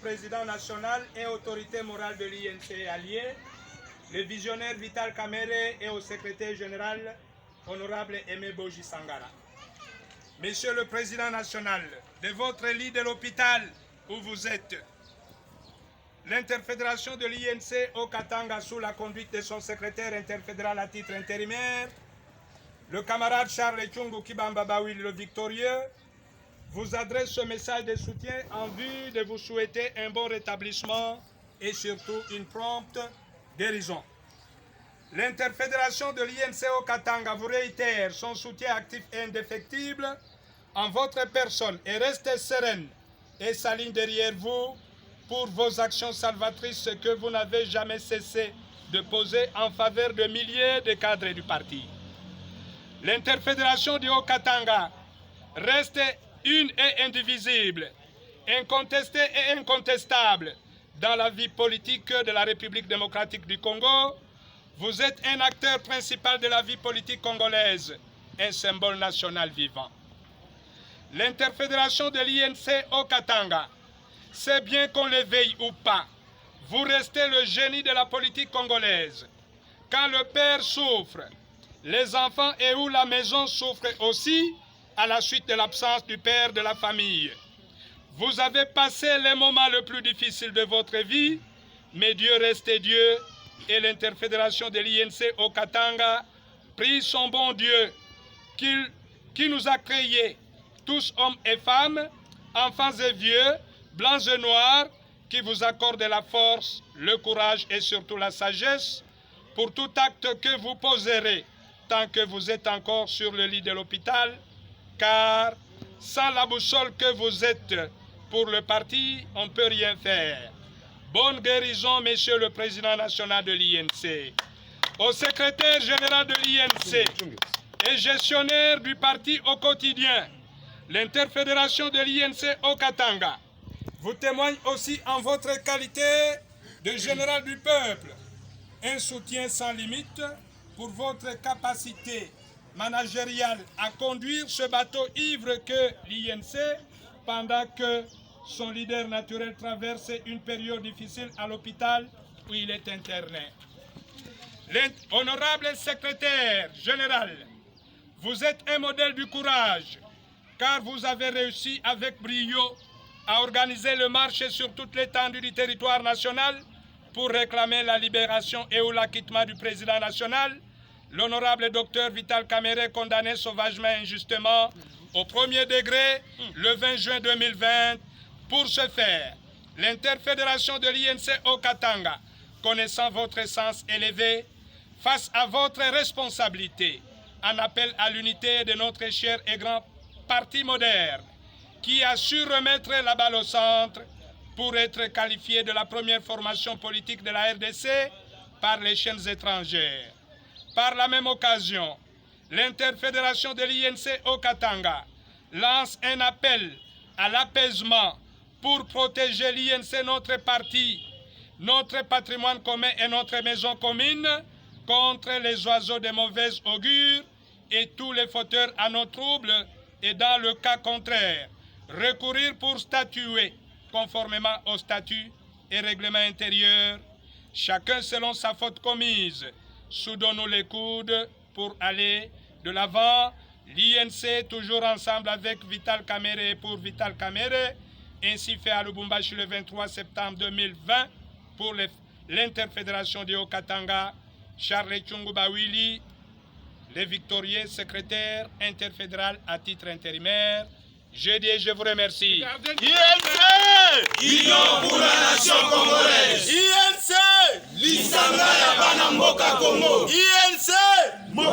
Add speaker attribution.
Speaker 1: président national et autorité morale de l'INC allié, le visionnaire Vital Kamerhe et au secrétaire général, honorable Aimé Boji Sangara. Monsieur le Président national, de votre lit de l'hôpital où vous êtes, l'interfédération de l'INC au Katanga sous la conduite de son secrétaire interfédéral à titre intérimaire, le camarade Charles Tchungu Kibamba Bawili le victorieux, vous adresse ce message de soutien en vue de vous souhaiter un bon rétablissement et surtout une prompte guérison. L'interfédération de l'INC au Katanga vous réitère son soutien actif et indéfectible en votre personne et reste sereine et s'aligne derrière vous pour vos actions salvatrices que vous n'avez jamais cessé de poser en faveur de milliers de cadres du parti. L'interfédération du Haut-Katanga reste une et indivisible, incontestée et incontestable dans la vie politique de la République démocratique du Congo. Vous êtes un acteur principal de la vie politique congolaise, un symbole national vivant. L'interfédération de l'INC au Katanga, c'est bien qu'on le veuille ou pas, vous restez le génie de la politique congolaise. Quand le père souffre, les enfants et ou la maison souffrent aussi à la suite de l'absence du père de la famille. Vous avez passé les moments les plus difficiles de votre vie, mais Dieu reste Dieu et l'interfédération de l'INC au Katanga prie son bon Dieu qui nous a créés, tous hommes et femmes, enfants et vieux, blancs et noirs, qui vous accorde la force, le courage et surtout la sagesse pour tout acte que vous poserez tant que vous êtes encore sur le lit de l'hôpital, car sans la boussole que vous êtes pour le parti, on ne peut rien faire. Bonne guérison, Monsieur le Président national de l'INC. Au secrétaire général de l'INC et gestionnaire du parti au quotidien, l'interfédération de l'INC au Katanga vous témoigne aussi en votre qualité de général du peuple un soutien sans limite pour votre capacité managériale à conduire ce bateau ivre que l'INC pendant que son leader naturel traverse une période difficile à l'hôpital où il est interné. L'honorable secrétaire général, vous êtes un modèle du courage car vous avez réussi avec brio à organiser le marché sur toute l'étendue du territoire national pour réclamer la libération et ou l'acquittement du président national, l'honorable docteur Vital Kamerhe, condamné sauvagement et injustement au premier degré le 20 juin 2020. Pour ce faire, l'interfédération de l'INC au Katanga, connaissant votre sens élevé, face à votre responsabilité, en appel à l'unité de notre cher et grand parti moderne, qui a su remettre la balle au centre pour être qualifié de la première formation politique de la RDC par les chaînes étrangères. Par la même occasion, l'interfédération de l'INC au Katanga lance un appel à l'apaisement pour protéger l'INC, notre parti, notre patrimoine commun et notre maison commune contre les oiseaux de mauvaise augure et tous les fauteurs à nos troubles et dans le cas contraire, recourir pour statuer conformément aux statuts et règlements intérieurs, chacun selon sa faute commise. Soudons-nous les coudes pour aller de l'avant. L'INC, toujours ensemble avec Vital Kamerhe et pour Vital Kamerhe, ainsi fait à Lubumbashi le 23 septembre 2020 pour l'interfédération du Haut-Katanga, Charles Tchungu Bawili, le victorieux secrétaire interfédéral à titre intérimaire. Je dis et je vous remercie.
Speaker 2: INC, Union pour la nation.